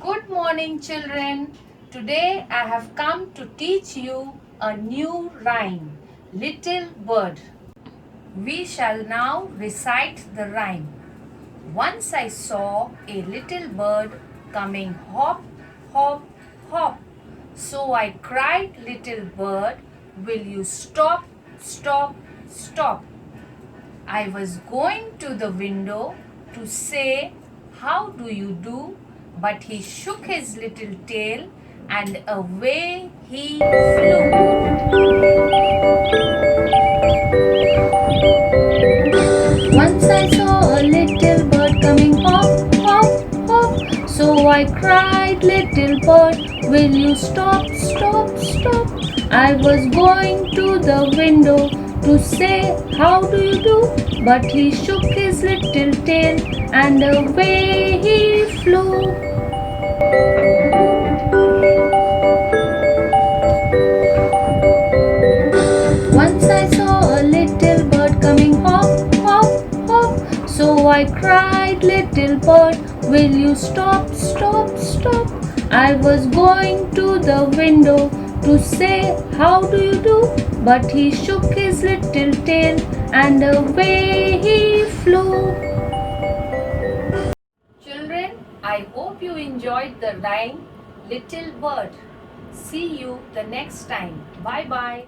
Good morning, children. Today I have come to teach you a new rhyme, Little Bird. We shall now recite the rhyme. Once I saw a little bird coming hop, hop, hop. So I cried, little bird, will you stop, stop, stop? I was going to the window to say, how do you do? But he shook his little tail and away he flew. Once I saw a little bird coming hop, hop, hop. So I cried, little bird, will you stop, stop, stop? I was going to the window to say, how do you do? But he shook his little tail and away he flew. Once I saw a little bird coming hop, hop, hop. So I cried, little bird, will you stop, stop, stop? I was going to the window to say, how do you do? But he shook his little tail and away he flew. Children, I hope you enjoyed the rhyme Little Bird. See you the next time. Bye bye.